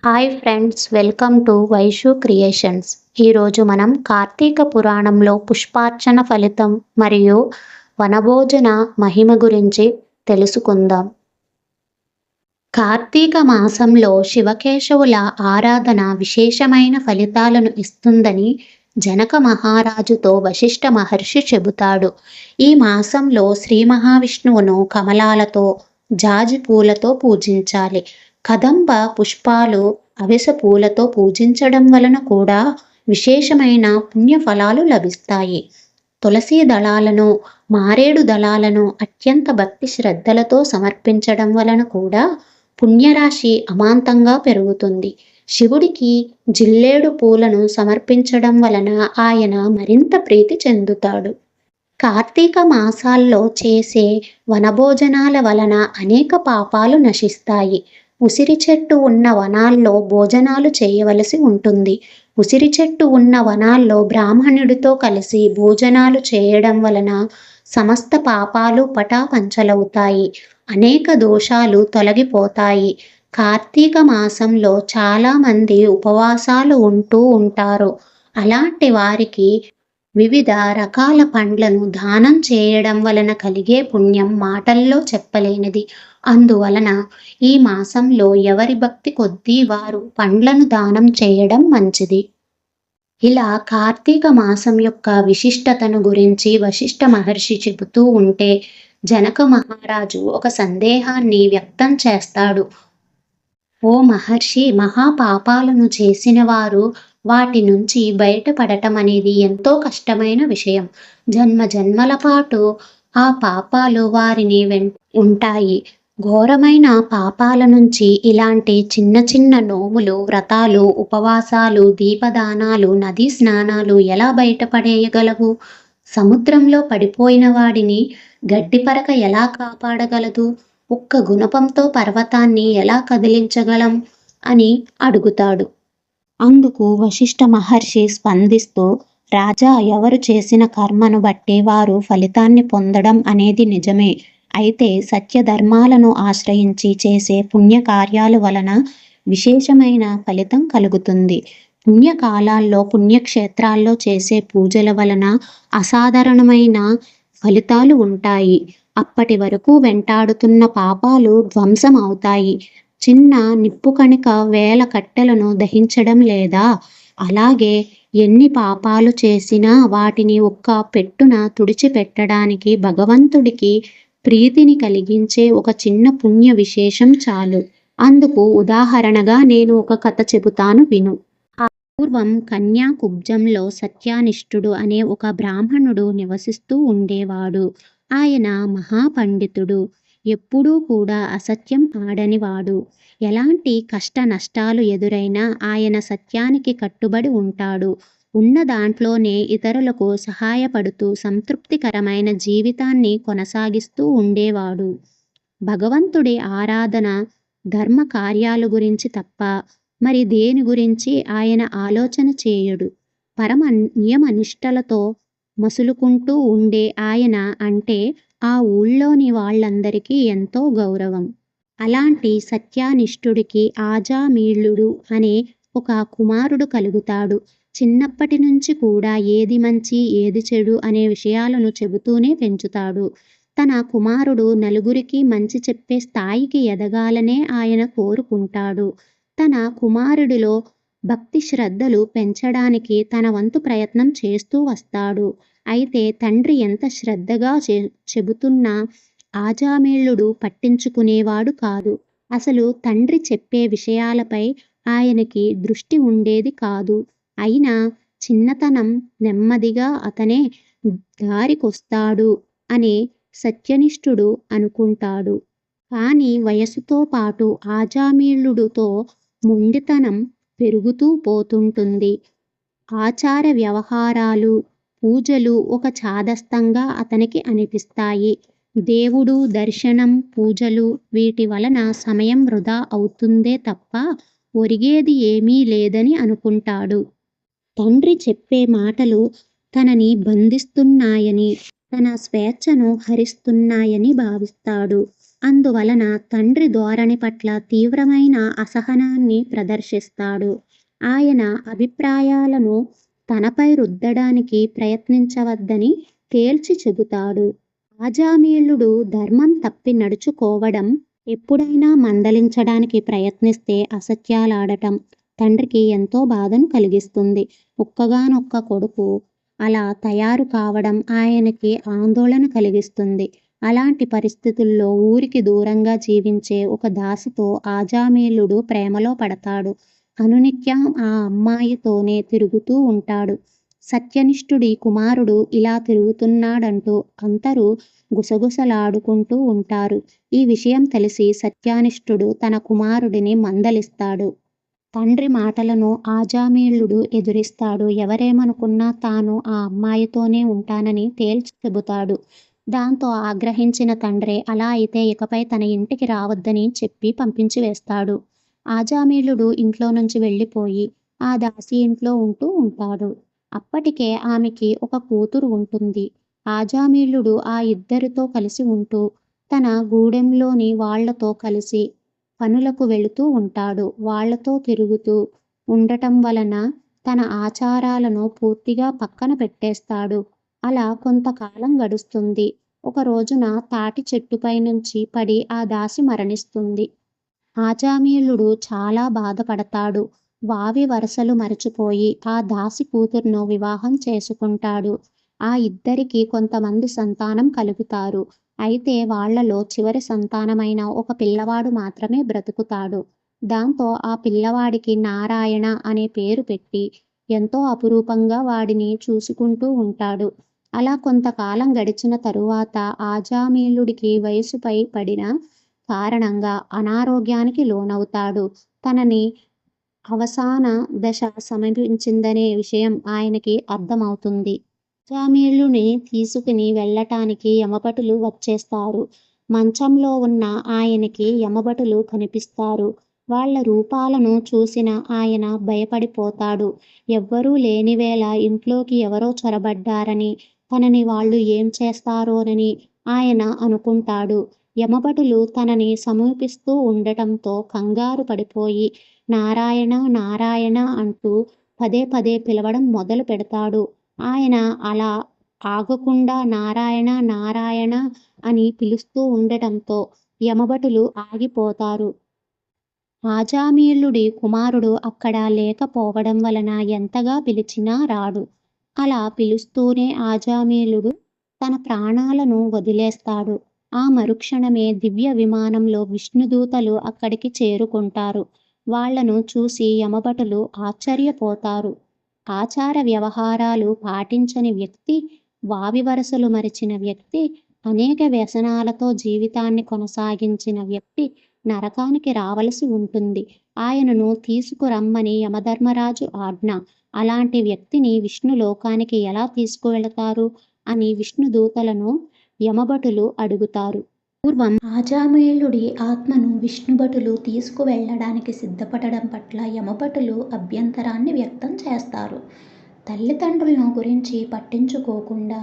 Hi friends, welcome to Vaishu creations. ఈరోజు మనం కార్తీక పురాణంలో పుష్పార్చన ఫలితం మరియు వనభోజన మహిమ గురించి తెలుసుకుందాం. కార్తీక మాసంలో శివకేశవుల ఆరాధన విశేషమైన ఫలితాలను ఇస్తుందని జనక మహారాజుతో వశిష్ఠ మహర్షి చెబుతాడు. ఈ మాసంలో శ్రీ మహావిష్ణువును కమలాలతో, జాజి పూలతో పూజించాలి. కదంబ పుష్పాలు, అవిసె పూలతో పూజించడం వలన కూడా విశేషమైన పుణ్యఫలాలు లభిస్తాయి. తులసి దళాలను, మారేడు దళాలను అత్యంత భక్తి శ్రద్ధలతో సమర్పించడం వలన కూడా పుణ్యరాశి అమాంతంగా పెరుగుతుంది. శివుడికి జిల్లేడు పూలను సమర్పించడం వలన ఆయన మరింత ప్రీతి చెందుతాడు. కార్తీక మాసాల్లో చేసే వనభోజనాల వలన అనేక పాపాలు నశిస్తాయి. ఉసిరి చెట్టు ఉన్న వనాల్లో భోజనాలు చేయవలసి ఉంటుంది. ఉసిరి చెట్టు ఉన్న వనాల్లో బ్రాహ్మణుడితో కలిసి భోజనాలు చేయడం వలన సమస్త పాపాలు పటాపంచలవుతాయి. అనేక దోషాలు తొలగిపోతాయి. కార్తీక మాసంలో చాలామంది ఉపవాసాలు ఉంటూ ఉంటారు. అలాంటి వారికి వివిధ రకాల పండ్లను దానం చేయడం వలన కలిగే పుణ్యం మాటల్లో చెప్పలేనిది. అందువలన ఈ మాసంలో ఎవరి భక్తి కొద్దీ వారు పండ్లను దానం చేయడం మంచిది. ఇలా కార్తీక మాసం యొక్క విశిష్టతను గురించి వశిష్ఠ మహర్షి చెబుతూ ఉంటే జనక మహారాజు ఒక సందేహాన్ని వ్యక్తం చేస్తాడు. ఓ మహర్షి, మహాపాపాలను చేసిన వారు వాటి నుంచి బయటపడటం అనేది ఎంతో కష్టమైన విషయం. జన్మ జన్మల పాటు ఆ పాపాలు వారిని ఉంటాయి. ఘోరమైన పాపాల నుంచి ఇలాంటి చిన్న చిన్న నోములు, వ్రతాలు, ఉపవాసాలు, దీపదానాలు, నదీ స్నానాలు ఎలా బయటపడేయగలవు? సముద్రంలో పడిపోయిన వాడిని గడ్డిపరక ఎలా కాపాడగలదు? ఒక్క గుణపంతో పర్వతాన్ని ఎలా కదిలించగలం అని అడుగుతాడు. అందుకు వశిష్ఠ మహర్షి స్పందిస్తూ, రాజా, ఎవరు చేసిన కర్మను బట్టి వారు ఫలితాన్ని పొందడం అనేది నిజమే. అయితే సత్యధర్మాలను ఆశ్రయించి చేసే పుణ్యకార్యాల వలన విశేషమైన ఫలితం కలుగుతుంది. పుణ్యకాలాల్లో పుణ్యక్షేత్రాల్లో చేసే పూజల వలన అసాధారణమైన ఫలితాలు ఉంటాయి. అప్పటి వరకు వెంటాడుతున్న పాపాలు ధ్వంసం అవుతాయి. చిన్న నిప్పు కణిక వేల కట్టెలను దహించడం లేదా? అలాగే ఎన్ని పాపాలు చేసినా వాటిని ఒక్క పెట్టున తుడిచిపెట్టడానికి భగవంతుడికి ప్రీతిని కలిగించే ఒక చిన్న పుణ్య విశేషం చాలు. అందుకు ఉదాహరణగా నేను ఒక కథ చెబుతాను, విను. పూర్వం కన్యాకుబ్జంలో సత్యానిష్ఠుడు అనే ఒక బ్రాహ్మణుడు నివసిస్తూ ఉండేవాడు. ఆయన మహాపండితుడు. ఎప్పుడూ కూడా అసత్యం ఆడనివాడు. ఎలాంటి కష్ట నష్టాలు ఎదురైనా ఆయన సత్యానికి కట్టుబడి ఉంటాడు. ఉన్న దాంట్లోనే ఇతరులకు సహాయపడుతూ సంతృప్తికరమైన జీవితాన్ని కొనసాగిస్తూ ఉండేవాడు. భగవంతుడి ఆరాధన, ధర్మ కార్యాల గురించి తప్ప మరి దేని గురించి ఆయన ఆలోచన చేయడు. పరమ నియమనిష్టలతో మసులుకుంటూ ఉండే ఆయన అంటే ఆ ఊళ్ళోని వాళ్ళందరికీ ఎంతో గౌరవం. అలాంటి సత్యానిష్ఠుడికి ఆజామీళుడు అనే ఒక కుమారుడు కలుగుతాడు. చిన్నప్పటి నుంచి కూడా ఏది మంచి ఏది చెడు అనే విషయాలను చెబుతూనే పెంచుతాడు. తన కుమారుడు నలుగురికి మంచి చెప్పే స్థాయికి ఎదగాలనే ఆయన కోరుకుంటాడు. తన కుమారుడిలో భక్తి శ్రద్ధలు పెంచడానికి తన వంతు ప్రయత్నం చేస్తూ వస్తాడు. అయితే తండ్రి ఎంత శ్రద్ధగా చెబుతున్నా ఆజామేళుడు పట్టించుకునేవాడు కాదు. అసలు తండ్రి చెప్పే విషయాలపై ఆయనకి దృష్టి ఉండేది కాదు. అయినా చిన్నతనం నెమ్మదిగా అతనే దారికొస్తాడు అనే సత్యనిష్ఠుడు అనుకుంటాడు. కానీ వయసుతో పాటు ఆజామీళుడితో మొండితనం పెరుగుతూ పోతుంటుంది. ఆచార వ్యవహారాలు, పూజలు ఒక చాదస్తంగా అతనికి అనిపిస్తాయి. దేవుడు దర్శనం, పూజలు వీటి వలన సమయం వృధా అవుతుందే తప్ప ఒరిగేది ఏమీ లేదని అనుకుంటాడు. తండ్రి చెప్పే మాటలు తనని బంధిస్తున్నాయని, తన స్వేచ్ఛను హరిస్తున్నాయని భావిస్తాడు. అందువలన తండ్రి ధోరణి పట్ల తీవ్రమైన అసహనాన్ని ప్రదర్శిస్తాడు. ఆయన అభిప్రాయాలను తనపై రుద్దడానికి ప్రయత్నించవద్దని తేల్చి చెబుతాడు. ఆజామిళుడు ధర్మం తప్పి నడుచుకోవడం, ఎప్పుడైనా మందలించడానికి ప్రయత్నిస్తే అసత్యాలాడటం తండ్రికి ఎంతో బాధను కలిగిస్తుంది. ఒక్కగానొక్క కొడుకు అలా తయారు కావడం ఆయనకి ఆందోళన కలిగిస్తుంది. అలాంటి పరిస్థితుల్లో ఊరికి దూరంగా జీవించే ఒక దాసితో ఆజామిళుడు ప్రేమలో పడతాడు. అనునిత్యం ఆ అమ్మాయితోనే తిరుగుతూ ఉంటాడు. సత్యనిష్ఠుడి కుమారుడు ఇలా తిరుగుతున్నాడంటూ అందరూ గుసగుసలాడుకుంటూ ఉంటారు. ఈ విషయం తెలిసి సత్యనిష్ఠుడు తన కుమారుడిని మందలిస్తాడు. తండ్రి మాటలను ఆజామిళుడు ఎదురిస్తాడు. ఎవరేమనుకున్నా తాను ఆ అమ్మాయితోనే ఉంటానని తేల్చి చెబుతాడు. దాంతో ఆగ్రహించిన తండ్రి అలా అయితే ఇకపై తన ఇంటికి రావద్దని చెప్పి పంపించి వేస్తాడు. ఆజామిళుడు ఇంట్లో నుంచి వెళ్ళిపోయి ఆ దాసి ఇంట్లో ఉంటూ ఉంటాడు. అప్పటికే ఆమెకి ఒక కూతురు ఉంటుంది. ఆజామిళుడు ఆ ఇద్దరితో కలిసి ఉంటూ తన గూడెంలోని వాళ్లతో కలిసి పనులకు వెళుతూ ఉంటాడు. వాళ్లతో తిరుగుతూ ఉండటం వలన తన ఆచారాలను పూర్తిగా పక్కన పెట్టేస్తాడు. అలా కొంతకాలం గడుస్తుంది. ఒక రోజున తాటి చెట్టుపై నుంచి పడి ఆ దాసి మరణిస్తుంది. ఆజామిళుడు చాలా బాధపడతాడు. వావి వరసలు మరచిపోయి ఆ దాసి కూతురును వివాహం చేసుకుంటాడు. ఆ ఇద్దరికి కొంతమంది సంతానం కలుగుతారు. అయితే వాళ్లలో చివరి సంతానమైన ఒక పిల్లవాడు మాత్రమే బ్రతుకుతాడు. దాంతో ఆ పిల్లవాడికి నారాయణ అనే పేరు పెట్టి ఎంతో అపురూపంగా వాడిని చూసుకుంటూ ఉంటాడు. అలా కొంతకాలం గడిచిన తరువాత ఆజామిళుడికి వయసుపై పడిన కారణంగా అనారోగ్యానికి లోనవుతాడు. తనని అవసాన దశ సమీపించిందనే విషయం ఆయనకి అర్థమవుతుంది. ఆజామిళుని తీసుకుని వెళ్ళటానికి యమభటులు వచ్చేస్తారు. మంచంలో ఉన్న ఆయనకి యమభటులు కనిపిస్తారు. వాళ్ల రూపాలను చూసిన ఆయన భయపడిపోతాడు. ఎవ్వరూ లేనివేళ ఇంట్లోకి ఎవరో చొరబడ్డారని, తనని వాళ్ళు ఏం చేస్తారోనని ఆయన అనుకుంటాడు. యమభటులు తనని సమీపిస్తూ ఉండటంతో కంగారు పడిపోయి నారాయణ నారాయణ అంటూ పదే పదే పిలవడం మొదలు పెడతాడు. ఆయన అలా ఆగకుండా నారాయణ నారాయణ అని పిలుస్తూ ఉండటంతో యమభటులు ఆగిపోతారు. ఆజామిళుడి కుమారుడు అక్కడ లేకపోవడం వలన ఎంతగా పిలిచినా రాడు. అలా పిలుస్తూనే ఆజామిళుడు తన ప్రాణాలను వదిలేస్తాడు. ఆ మరుక్షణమే దివ్య విమానంలో విష్ణుదూతలు అక్కడికి చేరుకుంటారు. వాళ్లను చూసి యమభటులు ఆశ్చర్యపోతారు. ఆచార వ్యవహారాలు పాటించని వ్యక్తి, వావి వరసలు మరిచిన వ్యక్తి, అనేక వ్యసనాలతో జీవితాన్ని కొనసాగించిన వ్యక్తి నరకానికి రావలసి ఉంటుంది. ఆయనను తీసుకురమ్మని యమధర్మరాజు ఆజ్ఞ. అలాంటి వ్యక్తిని విష్ణులోకానికి ఎలా తీసుకువెళతారు అని విష్ణుదూతలను యమభటులు అడుగుతారు. పూర్వం ఆజామిళుడి ఆత్మను విష్ణుభటులు తీసుకువెళ్ళడానికి సిద్ధపడడం పట్ల యమభటులు అభ్యంతరాన్ని వ్యక్తం చేస్తారు. తల్లిదండ్రులను గురించి పట్టించుకోకుండా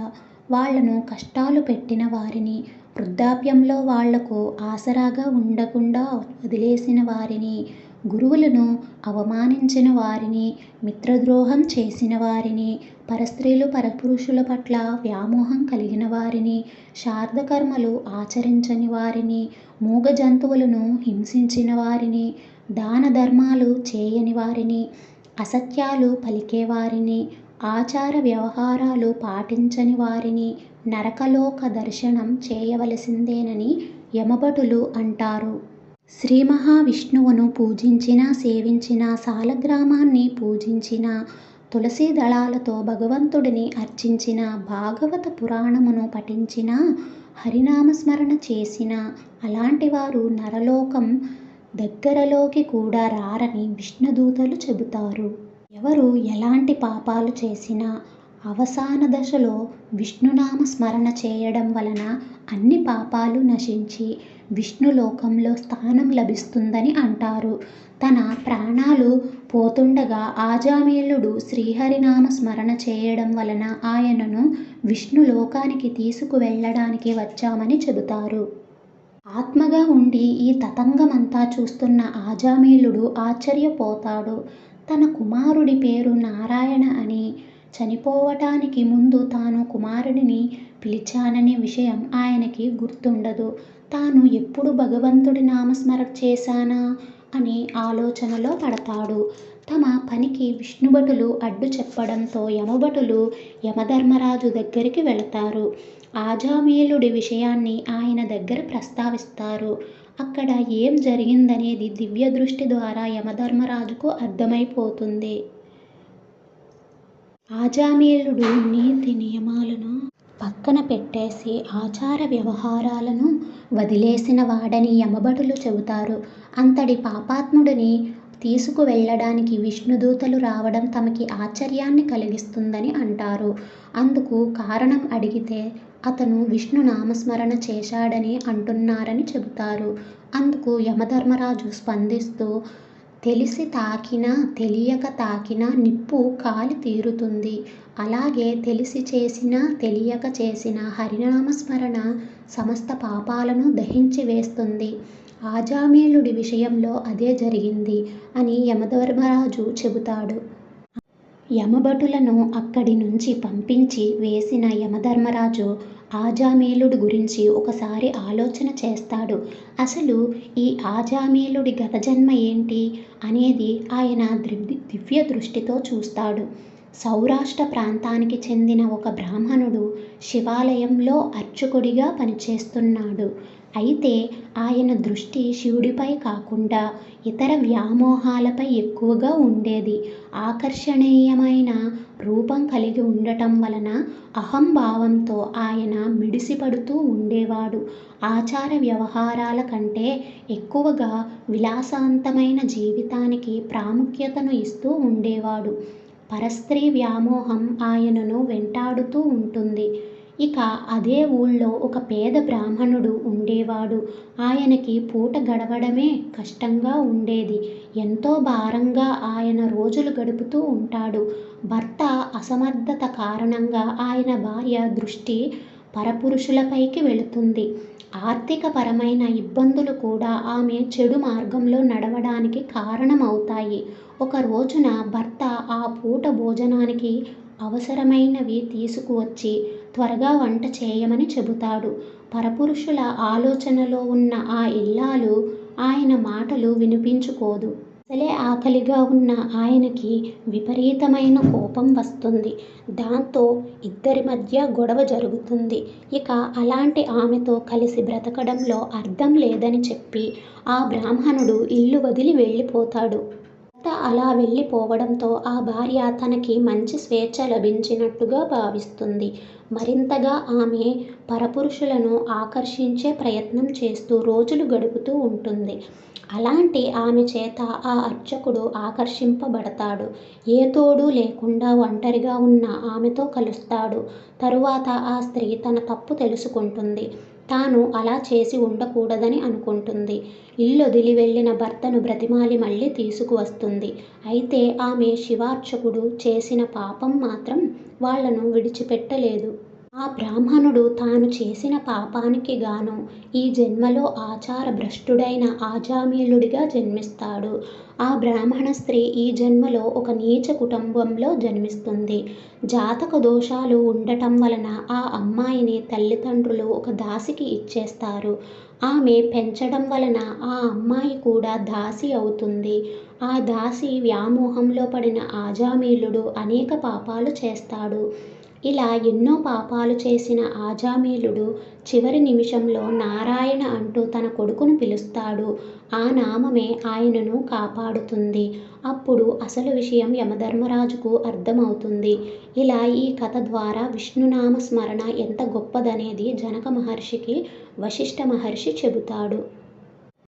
వాళ్లను కష్టాలు పెట్టిన వారిని, వృద్ధాప్యంలో వాళ్లకు ఆసరాగా ఉండకుండా వదిలేసిన వారిని, గురువులను అవమానించిన వారిని, మిత్రద్రోహం చేసిన వారిని, పరస్త్రీలు పరపురుషుల పట్ల వ్యామోహం కలిగిన వారిని, శ్రాద్ధకర్మలు ఆచరించని వారిని, మూగ జంతువులను హింసించిన వారిని, దాన ధర్మాలు చేయని వారిని, అసత్యాలు పలికేవారిని, ఆచార వ్యవహారాలు పాటించని వారిని నరకలోక దర్శనం చేయవలసిందేనని యమభటులు అంటారు. శ్రీ మహావిష్ణువును పూజించినా, సేవించినా, సాలగ్రామాన్ని పూజించినా, తులసీ దళాలతో భగవంతుడిని అర్చించినా, భాగవత పురాణమును పఠించినా, హరినామస్మరణ చేసినా అలాంటి వారు నరలోకం దగ్గరలోకి కూడా రారని విష్ణుదూతలు చెబుతారు. ఎవరు ఎలాంటి పాపాలు చేసినా అవసాన దశలో విష్ణునామ స్మరణ చేయడం వలన అన్ని పాపాలు నశించి విష్ణులోకంలో స్థానం లభిస్తుందని అంటారు. తన ప్రాణాలు పోతుండగా ఆజామిళుడు శ్రీహరినామ స్మరణ చేయడం వలన ఆయనను విష్ణులోకానికి తీసుకువెళ్ళడానికి వచ్చామని చెబుతారు. ఆత్మగా ఉండి ఈ తతంగమంతా చూస్తున్న ఆజామీలుడు ఆశ్చర్యపోతాడు. తన కుమారుడి పేరు నారాయణ అని, చనిపోవటానికి ముందు తాను కుమారుడిని పిలిచాననే విషయం ఆయనకి గుర్తుండదు. తాను ఎప్పుడు భగవంతుడి నామస్మరణ చేశానా అని ఆలోచనలో పడతాడు. తమ పనికి విష్ణుభటులు అడ్డు చెప్పడంతో యమభటులు యమధర్మరాజు దగ్గరికి వెళతారు. ఆజామీలుడి విషయాన్ని ఆయన దగ్గర ప్రస్తావిస్తారు. అక్కడ ఏం జరిగిందనేది దివ్య దృష్టి ద్వారా యమధర్మరాజుకు అర్థమైపోతుంది. ఆజామీలుడు నీతి నియమాలను పక్కన పెట్టేసి ఆచార వ్యవహారాలను వదిలేసిన వాడని యమభటులు చెబుతారు. అంతటి పాపాత్ముడిని తీసుకువెళ్ళడానికి విష్ణుదూతలు రావడం తమకి ఆశ్చర్యాన్ని కలిగిస్తుందని అంటారు. అందుకు కారణం అడిగితే అతను విష్ణు నామస్మరణ చేశాడని అంటున్నారని చెబుతారు. అందుకు యమధర్మరాజు స్పందిస్తూ, తెలిసి తాకినా తెలియక తాకినా నిప్పు కాలి తీరుతుంది. అలాగే తెలిసి చేసినా తెలియక చేసిన హరినామస్మరణ సమస్త పాపాలను దహించి వేస్తుంది. ఆజామీలుడి విషయంలో అదే జరిగింది అని యమధర్మరాజు చెబుతాడు. యమభటులను అక్కడి నుంచి పంపించి వేసిన యమధర్మరాజు ఆజామీలుడి గురించి ఒకసారి ఆలోచన చేస్తాడు. అసలు ఈ ఆజామీలుడి గత జన్మ ఏంటి అనేది ఆయన దివ్య దృష్టితో చూస్తాడు. సౌరాష్ట్ర ప్రాంతానికి చెందిన ఒక బ్రాహ్మణుడు శివాలయంలో అర్చకుడిగా పనిచేస్తున్నాడు. అయితే ఆయన దృష్టి శివుడిపై కాకుండా ఇతర వ్యామోహాలపై ఎక్కువగా ఉండేది. ఆకర్షణీయమైన రూపం కలిగి ఉండటం వలన అహంభావంతో ఆయన మిడిసిపడుతూ ఉండేవాడు. ఆచార వ్యవహారాల కంటే ఎక్కువగా విలాసవంతమైన జీవితానికి ప్రాముఖ్యతను ఇస్తూ ఉండేవాడు. పరస్త్రీ వ్యామోహం ఆయనను వెంటాడుతూ ఉంటుంది. ఇక అదే ఊళ్ళో ఒక పేద బ్రాహ్మణుడు ఉండేవాడు. ఆయనకి పూట గడవడమే కష్టంగా ఉండేది. ఎంతో భారంగా ఆయన రోజులు గడుపుతూ ఉంటాడు. భర్త అసమర్థత కారణంగా ఆయన భార్య దృష్టి పరపురుషులపైకి వెళుతుంది. ఆర్థికపరమైన ఇబ్బందులు కూడా ఆమె చెడు మార్గంలో నడవడానికి కారణమవుతాయి. ఒక రోజున భర్త ఆ పూట భోజనానికి అవసరమైనవి తీసుకువచ్చి త్వరగా వంట చేయమని చెబుతాడు. పరపురుషుల ఆలోచనలో ఉన్న ఆ ఇల్లాలు ఆయన మాటలు వినిపించుకోదు. అసలే ఆకలిగా ఉన్న ఆయనకి విపరీతమైన కోపం వస్తుంది. దాంతో ఇద్దరి మధ్య గొడవ జరుగుతుంది. ఇక అలాంటి ఆమెతో కలిసి బ్రతకడంలో అర్థం లేదని చెప్పి ఆ బ్రాహ్మణుడు ఇల్లు వదిలి వెళ్ళిపోతాడు. భర్త అలా వెళ్ళిపోవడంతో ఆ భార్య తనకి మంచి స్వేచ్ఛ లభించినట్టుగా భావిస్తుంది. మరింతగా ఆమె పరపురుషులను ఆకర్షించే ప్రయత్నం చేస్తూ రోజులు గడుపుతూ ఉంటుంది. అలాంటి ఆమె చేత ఆ అర్చకుడు ఆకర్షింపబడతాడు. ఏ తోడు లేకుండా ఒంటరిగా ఉన్న ఆమెతో కలుస్తాడు. తరువాత ఆ స్త్రీ తన తప్పు తెలుసుకుంటుంది. తాను అలా చేసి ఉండకూడదని అనుకుంటుంది. ఇల్లొదిలి వెళ్ళిన భర్తను బ్రతిమాలి మళ్ళీ తీసుకువస్తుంది. అయితే ఆమె శివార్చకుడు చేసిన పాపం మాత్రం వాళ్లను విడిచిపెట్టలేదు. ఆ బ్రాహ్మణుడు తాను చేసిన పాపానికి గాను ఈ జన్మలో ఆచార భ్రష్టుడైన ఆజామీలుడిగా జన్మిస్తాడు. ఆ బ్రాహ్మణ స్త్రీ ఈ జన్మలో ఒక నీచ కుటుంబంలో జన్మిస్తుంది. జాతక దోషాలు ఉండటం వలన ఆ అమ్మాయిని తల్లిదండ్రులు ఒక దాసికి ఇచ్చేస్తారు. ఆమె పెంచడం వలన ఆ అమ్మాయి కూడా దాసి అవుతుంది. ఆ దాసి వ్యామోహంలో పడిన ఆజామీలుడు అనేక పాపాలు చేస్తాడు. ఇలా ఎన్నో పాపాలు చేసిన ఆజామీలుడు చివరి నిమిషంలో నారాయణ అంటూ తన కొడుకును పిలుస్తాడు. ఆ నామమే ఆయనను కాపాడుతుంది. అప్పుడు అసలు విషయం యమధర్మరాజుకు అర్థమవుతుంది. ఇలా ఈ కథ ద్వారా విష్ణునామ స్మరణ ఎంత గొప్పదనేది జనక మహర్షికి వశిష్ఠ మహర్షి చెబుతాడు.